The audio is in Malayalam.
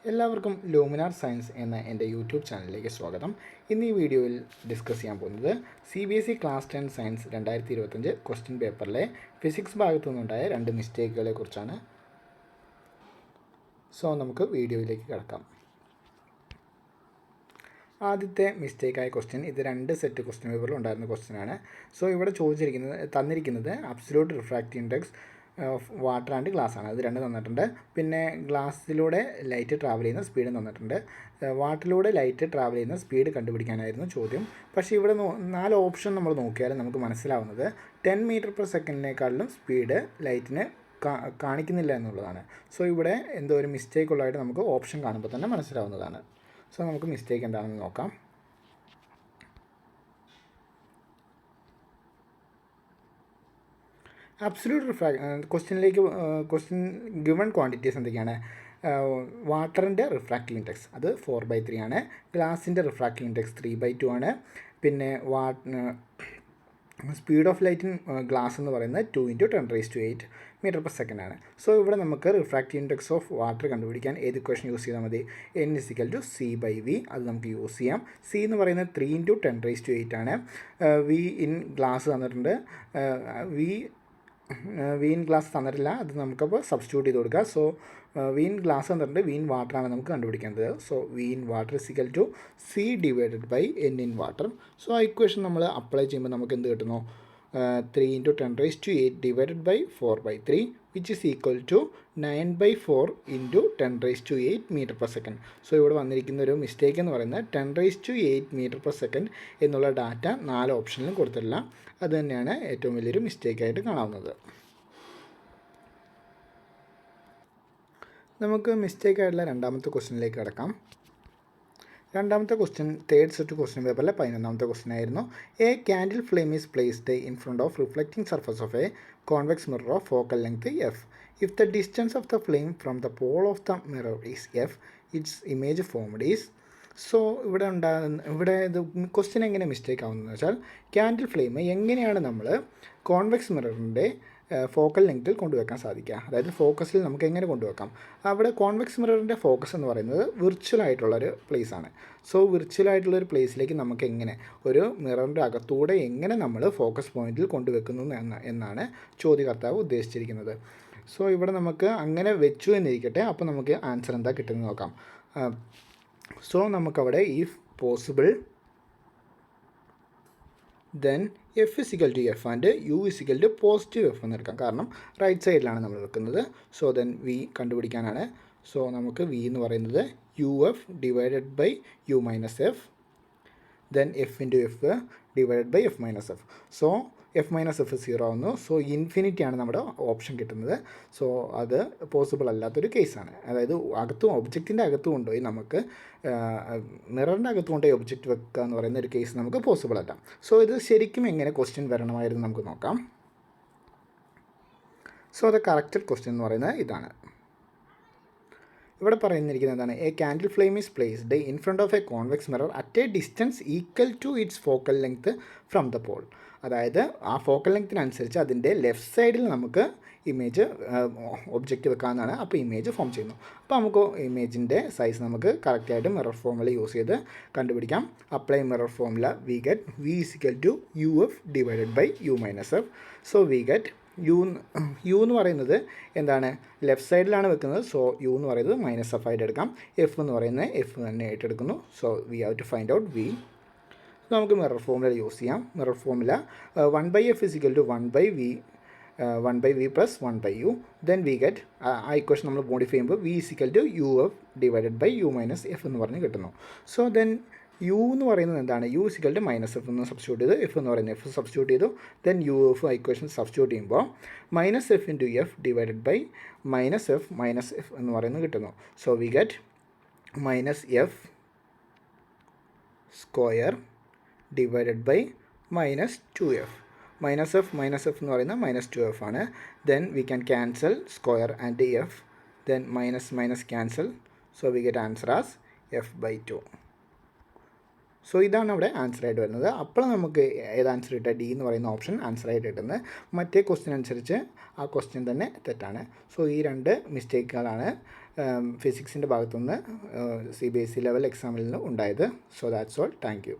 എല്ലാവർക്കും ലൂമിനാർ സയൻസ് എന്ന എൻ്റെ യൂട്യൂബ് ചാനലിലേക്ക് സ്വാഗതം. ഇന്ന് ഈ വീഡിയോയിൽ ഡിസ്കസ് ചെയ്യാൻ പോകുന്നത് CBSE ക്ലാസ് 10 സയൻസ് 2025 ക്വസ്റ്റ്യൻ പേപ്പറിലെ ഫിസിക്സ് ഭാഗത്തു നിന്നുണ്ടായ 2 മിസ്റ്റേക്കുകളെ കുറിച്ചാണ്. സോ നമുക്ക് വീഡിയോയിലേക്ക് കിടക്കാം. ആദ്യത്തെ മിസ്റ്റേക്കായ ക്വസ്റ്റ്യൻ, ഇത് 2 സെറ്റ് ക്വസ്റ്റ്യൻ പേപ്പറിൽ ഉണ്ടായിരുന്ന ക്വസ്റ്റ്യനാണ്. സോ ഇവിടെ തന്നിരിക്കുന്നത് absolute refractive index of water and glass ആണ്. അത് 2 തന്നിട്ടുണ്ട്. പിന്നെ ഗ്ലാസ്സിലൂടെ ലൈറ്റ് ട്രാവൽ ചെയ്യുന്ന സ്പീഡ് തന്നിട്ടുണ്ട്. വാട്ടറിലൂടെ ലൈറ്റ് ട്രാവൽ ചെയ്യുന്ന സ്പീഡ് കണ്ടുപിടിക്കാനായിരുന്നു ചോദ്യം. പക്ഷേ ഇവിടെ 4 ഓപ്ഷൻ നമ്മൾ നോക്കിയാൽ നമുക്ക് മനസ്സിലാവുന്നത് 10 മീറ്റർ പെർ സെക്കൻഡിനേക്കാളും സ്പീഡ് ലൈറ്റിന് കാണിക്കുന്നില്ല എന്നുള്ളതാണ്. സോ ഇവിടെ എന്തോ ഒരു മിസ്റ്റേക്ക് ഉള്ളതായിട്ട് നമുക്ക് ഓപ്ഷൻ കാണുമ്പോൾ തന്നെ മനസ്സിലാവുന്നതാണ്. സോ നമുക്ക് മിസ്റ്റേക്ക് എന്താണെന്ന് നോക്കാം. അബ്സല്യൂട്ട് ക്വസ്റ്റ്യൻ ഗിവൺ ക്വാണ്ടിറ്റീസ് എന്തൊക്കെയാണ്? വാട്ടറിൻ്റെ റിഫ്രാക്റ്റീവ് ഇൻഡെക്സ് അത് 4/3 ആണ്. ഗ്ലാസിൻ്റെ റിഫ്രാക്റ്റീവ് ഇൻഡെക്സ് 3/2 ആണ്. പിന്നെ speed of light in glass എന്ന് പറയുന്നത് 2 × 10⁸ മീറ്റർ പെർ സെക്കൻഡ് ആണ്. സോ ഇവിടെ നമുക്ക് റിഫ്രാക്റ്റീവ് ഇൻഡെക്സ് ഓഫ് വാട്ടർ കണ്ടുപിടിക്കാൻ ഏത് ഇക്വേഷൻ യൂസ് ചെയ്താൽ മതി? N = C/V. അത് നമുക്ക് യൂസ് ചെയ്യാം. C എന്ന് പറയുന്നത് 3 × 10⁸ ആണ്. V ഇൻ ഗ്ലാസ് തന്നിട്ടുണ്ട്. V ഇൻ ഗ്ലാസ് തന്നിട്ടില്ല, അത് നമുക്കപ്പോൾ സബ്സ്റ്റിറ്റ്യൂട്ട് ചെയ്ത് കൊടുക്കുക. സോ V ഇൻ ഗ്ലാസ് തന്നിട്ടുണ്ട്, V ഇൻ വാട്ടറാണ് നമുക്ക് കണ്ടുപിടിക്കേണ്ടത്. So V in water = C/N in water. So ആ ഇക്വേഷൻ നമ്മൾ അപ്ലൈ ചെയ്യുമ്പോൾ നമുക്ക് എന്ത് കിട്ടുന്നു? 3 × 10⁸ / 4/3 which is equal to 9/4 × 10⁸ metre per second. So ഇവിടെ വന്നിരിക്കുന്ന ഒരു മിസ്റ്റേക്ക് എന്ന് പറയുന്നത് 10⁸ മീറ്റർ പെർ സെക്കൻഡ് എന്നുള്ള ഡാറ്റ 4 ഓപ്ഷനിലും കൊടുത്തിട്ടില്ല. അത് തന്നെയാണ് ഏറ്റവും വലിയൊരു മിസ്റ്റേക്കായിട്ട് കാണാവുന്നത്. നമുക്ക് മിസ്റ്റേക്കായിട്ടുള്ള രണ്ടാമത്തെ ക്വസ്റ്റ്യനിലേക്ക് കിടക്കാം. രണ്ടാമത്തെ ക്വസ്റ്റ്യൻ തേർഡ് സെറ്റ് ക്വസ്റ്റ്യൻ പേപ്പറിലെ 11ാമത്തെ ക്വസ്റ്റ്യൻ ആയിരുന്നു. A candle flame is placed in front of reflecting surface of a convex mirror of focal length F. If the distance of the flame from the pole of the mirror is F, it's image formed is. So ഇവിടെ ഇത് ക്വസ്റ്റ്യൻ എങ്ങനെ മിസ്റ്റേക്ക് ആവുന്നതെന്ന് വെച്ചാൽ, ക്യാൻഡിൽ ഫ്ലെയിം എങ്ങനെയാണ് നമ്മൾ കോൺവെക്സ് മിററിൻ്റെ ഫോക്കൽ ലെങ്ത്തിൽ കൊണ്ടുവയ്ക്കാൻ സാധിക്കുക, അതായത് ഫോക്കസിൽ നമുക്ക് എങ്ങനെ കൊണ്ടുവയ്ക്കാം? അവിടെ കോൺവെക്സ് മിററിൻ്റെ ഫോക്കസ് എന്ന് പറയുന്നത് വിർച്വലായിട്ടുള്ളൊരു പ്ലേസാണ്. സോ വിർച്വലായിട്ടുള്ളൊരു പ്ലേസിലേക്ക് നമുക്ക് എങ്ങനെ ഒരു മിററിൻ്റെ അകത്തൂടെ എങ്ങനെ നമ്മൾ ഫോക്കസ് പോയിൻറ്റിൽ കൊണ്ടുവെക്കുന്നു എന്നാണ് ചോദ്യകർത്താവ് ഉദ്ദേശിച്ചിരിക്കുന്നത്. സോ ഇവിടെ നമുക്ക് അങ്ങനെ വെച്ചു എന്നിരിക്കട്ടെ. അപ്പോൾ നമുക്ക് ആൻസർ എന്താ കിട്ടുന്നത് നോക്കാം. സോ നമുക്കവിടെ if possible then F = F and U = positive F എന്ന് എടുക്കാം. കാരണം റൈറ്റ് സൈഡിലാണ് നമ്മൾ വെക്കുന്നത്. So then V കണ്ടുപിടിക്കാനാണ്. സോ നമുക്ക് V എന്ന് പറയുന്നത് UF / U - F, then F × F / F - F. So F - F 0 ആവുന്നു. സോ ഇൻഫിനിറ്റിയാണ് നമ്മുടെ ഓപ്ഷൻ കിട്ടുന്നത്. സോ അത് പോസിബിൾ അല്ലാത്തൊരു കേസാണ്. അതായത് ഒബ്ജക്റ്റിൻ്റെ അകത്ത് കൊണ്ടുപോയി നമുക്ക് മിററിൻ്റെ അകത്ത് കൊണ്ടുപോയി ഒബ്ജക്റ്റ് വെക്കുക എന്ന് പറയുന്ന ഒരു കേസ് നമുക്ക് പോസിബിൾ അല്ല. സോ ഇത് ശരിക്കും എങ്ങനെ ക്വസ്റ്റ്യൻ വരണമായിരുന്നു നമുക്ക് നോക്കാം. സോ അത് കറക്റ്റഡ് ക്വസ്റ്റ്യൻ എന്ന് പറയുന്നത് ഇതാണ്. ഇവിടെ പറയുന്നിരിക്കുന്നത് എന്താണ്? A candle flame is placed in front of a convex mirror at a distance equal to its focal length from the pole. അതായത് ആ ഫോക്കൽ ലെങ്ത്തിനനുസരിച്ച് അതിൻ്റെ ലെഫ്റ്റ് സൈഡിൽ നമുക്ക് ഇമേജ് ഒബ്ജക്റ്റ് വെക്കാമെന്നാണ്. അപ്പോൾ ഇമേജ് ഫോം ചെയ്യുന്നു. അപ്പോൾ നമുക്ക് ഇമേജിൻ്റെ സൈസ് നമുക്ക് കറക്റ്റായിട്ട് മിറർ ഫോർമുല യൂസ് ചെയ്ത് കണ്ടുപിടിക്കാം. Apply mirror formula. We get V = UF / U - F. So we get U എന്ന് പറയുന്നത് എന്താണ്? ലെഫ്റ്റ് സൈഡിലാണ് വെക്കുന്നത്. സോ U എന്ന് പറയുന്നത് -F ആയിട്ട് എടുക്കാം. F എന്ന് പറയുന്നത് F തന്നെ ആയിട്ട് എടുക്കുന്നു. So we have to find out V. നമുക്ക് മിറർ ഫോർമുല യൂസ് ചെയ്യാം. Mirror formula 1/F = 1/V + 1/U. Then we get ആ ഇക്വേഷൻ നമ്മൾ മോഡിഫൈ ചെയ്യുമ്പോൾ V = UF / U - F എന്ന് പറഞ്ഞ് കിട്ടുന്നു. സോ ദെൻ U എന്ന് പറയുന്നത് എന്താണ്? U = -F എന്ന് സബ്സ്റ്റിറ്റ്യൂട്ട് ചെയ്ത് F എന്ന് പറയുന്നത് F സബ്സ്റ്റിറ്റ്യൂട്ട് ചെയ്തു. ദെൻ UF ഇക്വേഷൻ സബ്സ്റ്റിറ്റ്യൂട്ട് ചെയ്യുമ്പോൾ -F × F / -F എന്ന് പറയുന്നത് കിട്ടുന്നു. So we get -F² / -2F. -F എന്ന് പറയുന്നത് -2F ആണ്. Then we can cancel square and F. Then minus cancel. So we get answer as F/2. So ഇതാണ് അവിടെ ആൻസറായിട്ട് വരുന്നത്. അപ്പോൾ നമുക്ക് ഏത് ആൻസർ കിട്ടുക? ഡി എന്ന് പറയുന്ന ഓപ്ഷൻ ആൻസറായിട്ട് കിട്ടുന്നത്. മറ്റേ ക്വസ്റ്റ്യൻ അനുസരിച്ച് ആ ക്വസ്റ്റ്യൻ തന്നെ തെറ്റാണ്. സോ ഈ 2 മിസ്റ്റേക്കുകളാണ് ഫിസിക്സിൻ്റെ ഭാഗത്തുനിന്ന് CBSE ലെവൽ എക്സാമിൽ നിന്ന് ഉണ്ടായത്. So that's all. Thank you.